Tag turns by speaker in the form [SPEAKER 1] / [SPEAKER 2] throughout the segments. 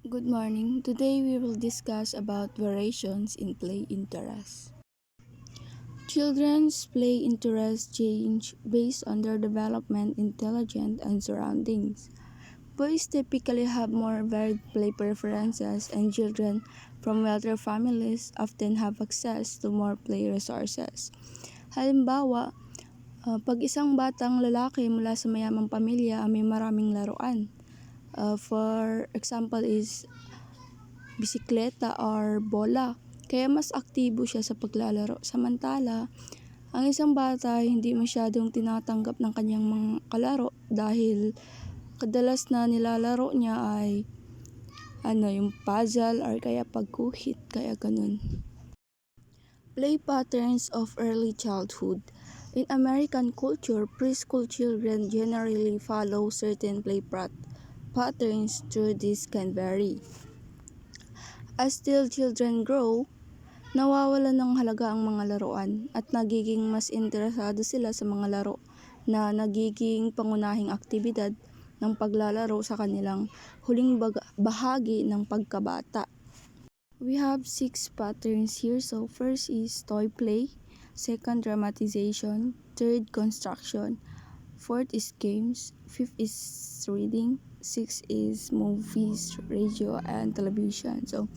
[SPEAKER 1] Good morning. Today we will discuss about variations in play interest. Children's play interests change based on their development, intelligence, and surroundings. Boys typically have more varied play preferences, and children from wealthier families often have access to more play resources. Halimbawa, pag isang batang lalaki mula sa mayamang pamilya may maraming laruan. For example is bisikleta or bola. Kaya mas aktibo siya sa paglalaro. Samantala, ang isang bata hindi masyadong tinatanggap ng kanyang mga kalaro dahil kadalas na nilalaro niya ay yung puzzle or kaya pagguhit, kaya ganun. Play patterns of early childhood. In American culture, preschool children generally follow certain play patterns, though this can vary. As still children grow, nawawalan ng halaga ang mga laruan at nagiging mas interesado sila sa mga laro na nagiging pangunahing aktibidad ng paglalaro sa kanilang huling bahagi ng pagkabata. We have 6 patterns here. So first is toy play, second dramatization, third construction, fourth is games, fifth is reading, sixth is movies, radio, and television. So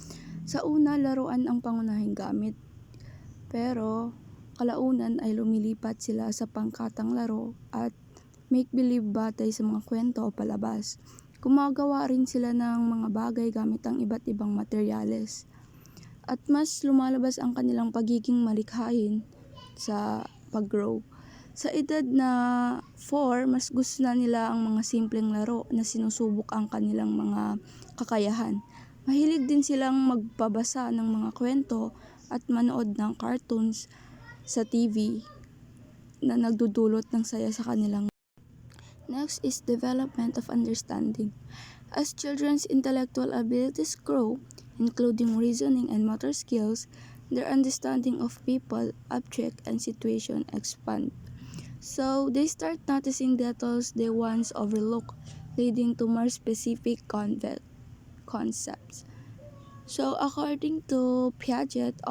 [SPEAKER 1] sa una, laruan ang pangunahing gamit. Pero kalaunan ay lumilipat sila sa pangkatang laro at make-believe batay sa mga kwento o palabas. Gumagawa rin sila ng mga bagay gamit ang iba't ibang materyales. At mas lumalabas ang kanilang pagiging malikhain sa pag-grow. Sa edad na 4, mas gusto na nila ang mga simpleng laro na sinusubok ang kanilang mga kakayahan. Mahilig din silang magpabasa ng mga kwento at manood ng cartoons sa TV na nagdudulot ng saya sa kanilang. Next is development of understanding. As children's intellectual abilities grow, including reasoning and motor skills, their understanding of people, object, and situation expand. So they start noticing details they once overlooked, leading to more specific concepts. So according to Piaget,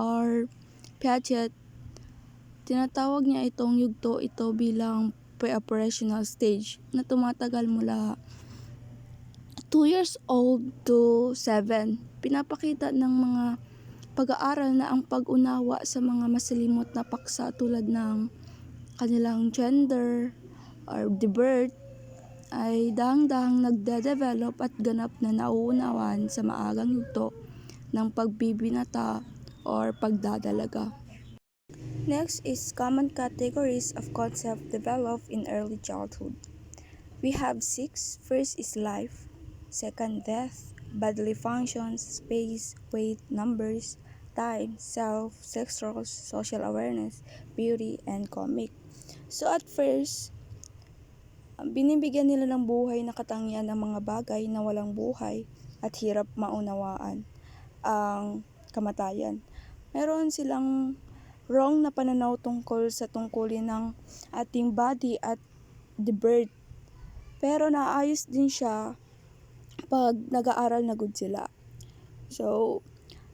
[SPEAKER 1] tinatawag niya itong yugto ito bilang pre-operational stage na tumatagal mula 2 years old to 7. Pinapakita ng mga pag-aaral na ang pag-unawa sa mga masilimot na paksa tulad ng kanilang gender or the birth ay dahang-dahang nagde-develop at ganap na nauunawaan sa maagang yugto ng pagbibinata or pagdadalaga. Next is common categories of concept developed in early childhood. We have 6. First is life, second death, bodily functions, space, weight, numbers, time, self, sex roles, social awareness, beauty, and comic. So at first, binibigyan nila ng buhay na katangian ang mga bagay na walang buhay at hirap maunawaan ang kamatayan. Meron silang wrong na pananaw tungkol sa tungkulin ng ating body at the birth. Pero naayos din siya pag nag-aaral na good sila. So,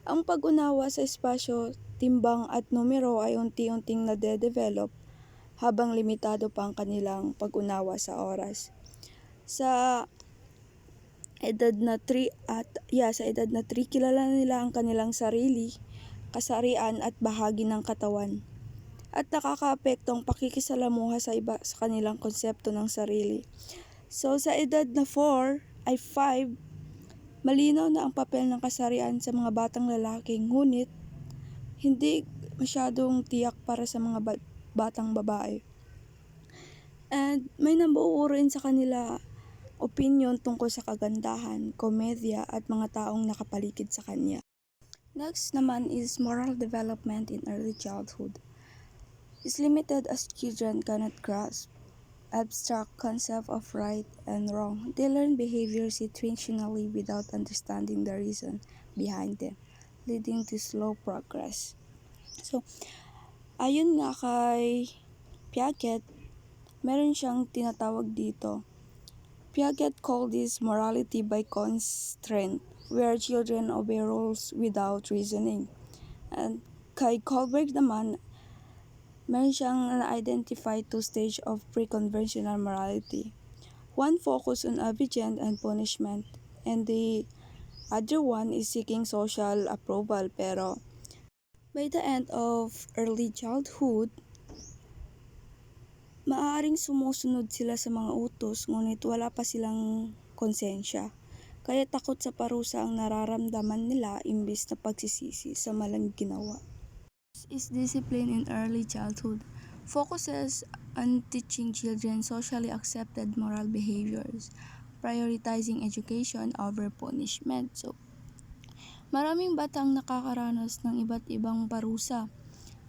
[SPEAKER 1] ang pag-unawa sa espasyo, timbang at numero ay unti-unting nade-develop habang limitado pa ang kanilang pag-unawa sa oras. Sa edad na 3 kilala nila ang kanilang sarili, kasarian at bahagi ng katawan. At nakakaapekto ang pakikisalamuha sa iba sa kanilang konsepto ng sarili. So sa edad na 4 ay 5, malinaw na ang papel ng kasarian sa mga batang lalaki, ngunit hindi masyadong tiyak para sa mga batang babae. And may nabuo rin sa kanila opinion tungkol sa kagandahan, komedya at mga taong nakapaligid sa kanya. Next naman is moral development in early childhood. Is limited as children cannot grasp abstract concept of right and wrong. They learn behavior situationally without understanding the reason behind them, leading to slow progress. So, ayon nga kay Piaget, meron siyang tinatawag dito. Piaget called this morality by constraint, where children obey rules without reasoning. And kay Kohlberg naman, meron siyang na-identify two stage of pre-conventional morality. One focus on obedience and punishment, and the other one is seeking social approval. Pero by the end of early childhood, maaaring sumusunod sila sa mga utos ngunit wala pa silang konsensya. Kaya takot sa parusa ang nararamdaman nila imbis na pagsisisi sa maling ginawa. Is discipline in early childhood focuses on teaching children socially accepted moral behaviors, prioritizing education over punishment. So, maraming batang nakakaranas ng iba't ibang parusa,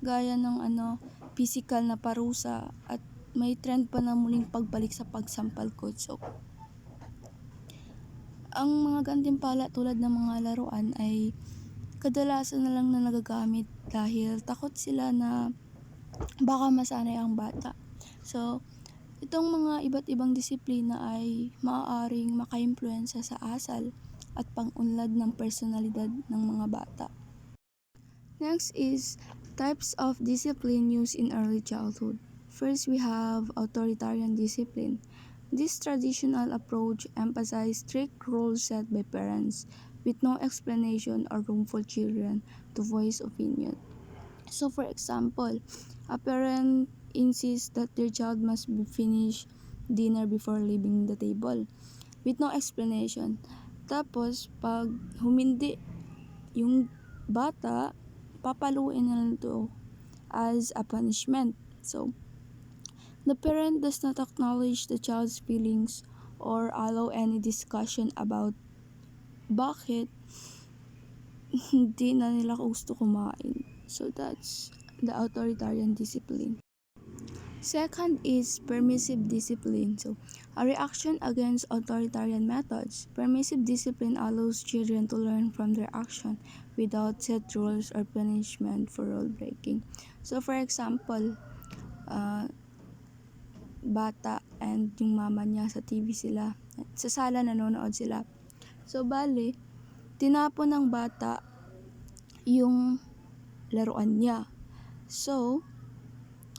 [SPEAKER 1] gaya ng physical na parusa at may trend pa na muling pagbalik sa pagsampal ko. So, ang mga gantimpala tulad ng mga laruan ay kadalasan na lang na nagagamit dahil takot sila na baka masanay ang bata. So, itong mga iba't ibang disiplina ay maaaring maka-impluwensya sa asal at pang-unlad ng personalidad ng mga bata. Next is types of discipline used in early childhood. First, we have authoritarian discipline. This traditional approach emphasizes strict rules set by parents with no explanation or room for children to voice opinion. So for example, a parent insists that their child must finish dinner before leaving the table with no explanation. Tapos pag humindi yung bata, papaluin na lang ito as a punishment. So the parent does not acknowledge the child's feelings or allow any discussion about bakit hindi na nila gusto kumain. So that's the authoritarian discipline. Second is permissive discipline. So, a reaction against authoritarian methods. Permissive discipline allows children to learn from their action without set rules or punishment for rule breaking. So, for example, bata and yung mama niya sa TV sila. Sa sala nanonood sila. So, bale, tinapon ng bata yung laruan niya. So,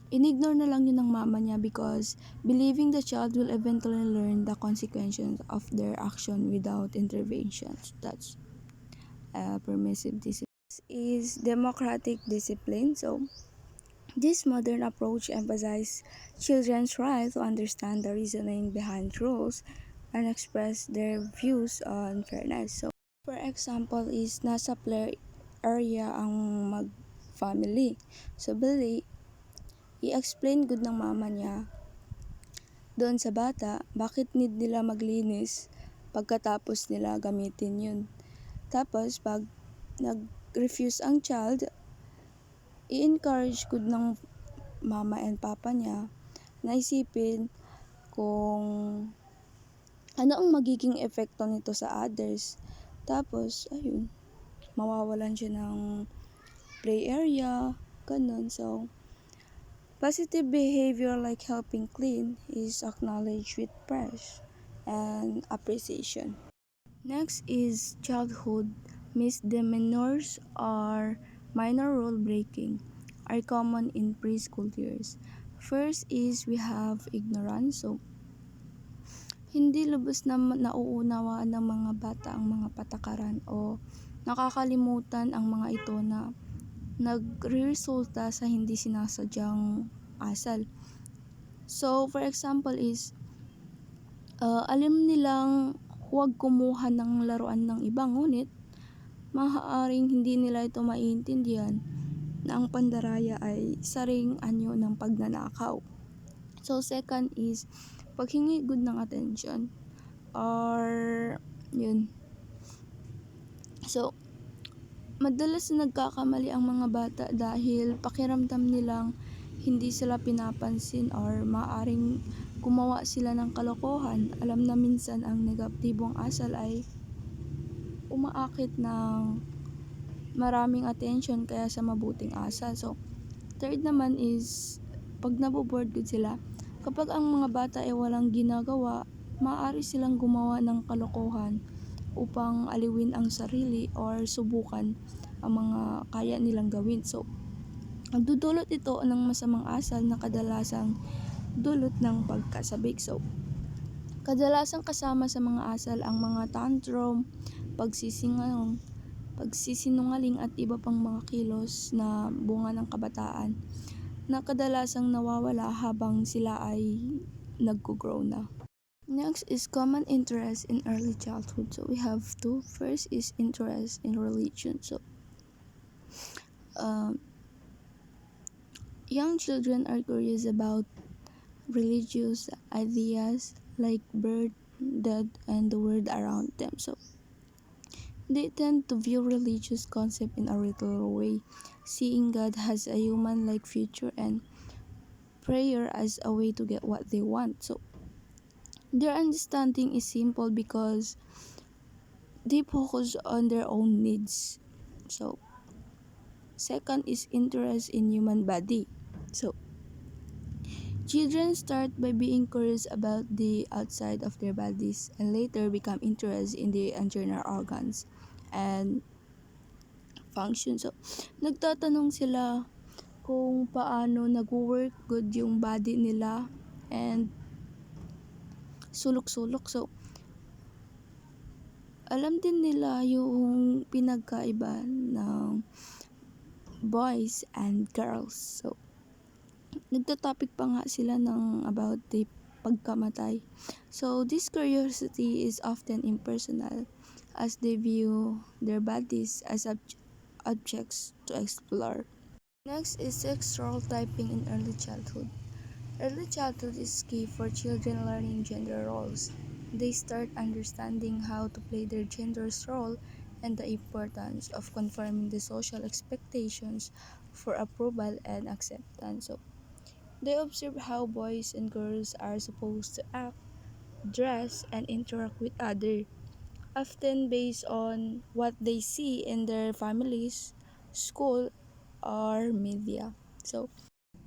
[SPEAKER 1] inignore na lang yun ng mama niya because believing the child will eventually learn the consequences of their action without intervention. That's permissive discipline. Is democratic discipline. So, this modern approach emphasizes children's right to understand the reasoning behind rules and express their views on fairness. So, for example, is nasa play area ang mag-family. So, bali, i-explain good ng mama niya doon sa bata bakit need nila maglinis pagkatapos nila gamitin yun. Tapos, pag nag-refuse ang child, i-encourage good ng mama and papa niya na isipin kung ano ang magiging epekto nito sa others. Tapos, ayun, mawawalan siya ng play area, ganun. So, positive behavior like helping clean is acknowledged with praise and appreciation. Next is childhood misdemeanors or minor rule breaking are common in preschool years. First is we have ignorance. So, hindi lubos na nauunawaan ng mga bata ang mga patakaran o nakakalimutan ang mga ito na nagre-resulta sa hindi sinasadyang asal. So, for example is, alam nilang huwag kumuha ng laruan ng iba, ngunit maaaring hindi nila ito maiintindihan na ang pandaraya ay saring anyo ng pagnanakaw. So, second is paghingi good ng attention or yun. So, madalas na nagkakamali ang mga bata dahil pakiramdam nilang hindi sila pinapansin or maaaring gumawa sila ng kalokohan. Alam na minsan ang negatibong asal ay umaakit ng maraming attention kaya sa mabuting asal. So, third naman is pag naboboard good sila, kapag ang mga bata ay walang ginagawa, maaari silang gumawa ng kalokohan upang aliwin ang sarili or subukan ang mga kaya nilang gawin. So, nagdudulot ito ng masamang asal na kadalasang dulot ng pagkasabik. So, kadalasang kasama sa mga asal ang mga tantrum, pagsisinungaling at iba pang mga kilos na bunga ng kabataan na kadalasang nawawala habang sila ay nag-grow na. Next is common interest in early childhood. So we have two. First is interest in religion. So young children are curious about religious ideas like birth, death, and the world around them. So they tend to view religious concept in a literal way, seeing God as a human-like future and prayer as a way to get what they want. So their understanding is simple because they focus on their own needs. So second is interest in human body. So children start by being curious about the outside of their bodies and later become interested in the internal organs and function. So nagtatanong sila kung paano nag-work good yung body nila and sulok-sulok. So alam din nila yung pinagkaiba ng boys and girls. So nagtotopic pa nga sila ng about the pagkamatay. So this curiosity is often impersonal as they view their bodies as objects to explore. Next is sexual typing in early childhood. Early childhood is key for children learning gender roles. They start understanding how to play their gender's role and the importance of conforming the social expectations for approval and acceptance. So, they observe how boys and girls are supposed to act, dress, and interact with others, often based on what they see in their families, school, or media. So,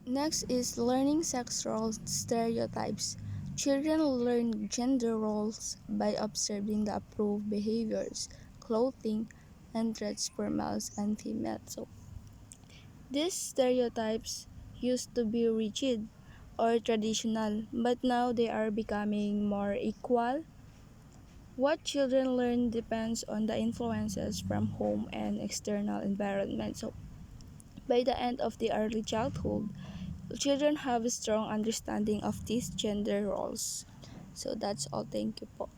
[SPEAKER 1] next is learning sex role stereotypes. Children learn gender roles by observing the approved behaviors, clothing, and traits for males and females. So, these stereotypes used to be rigid or traditional, but now they are becoming more equal. What children learn depends on the influences from home and external environment. So, by the end of the early childhood, children have a strong understanding of these gender roles. So that's all. Thank you po.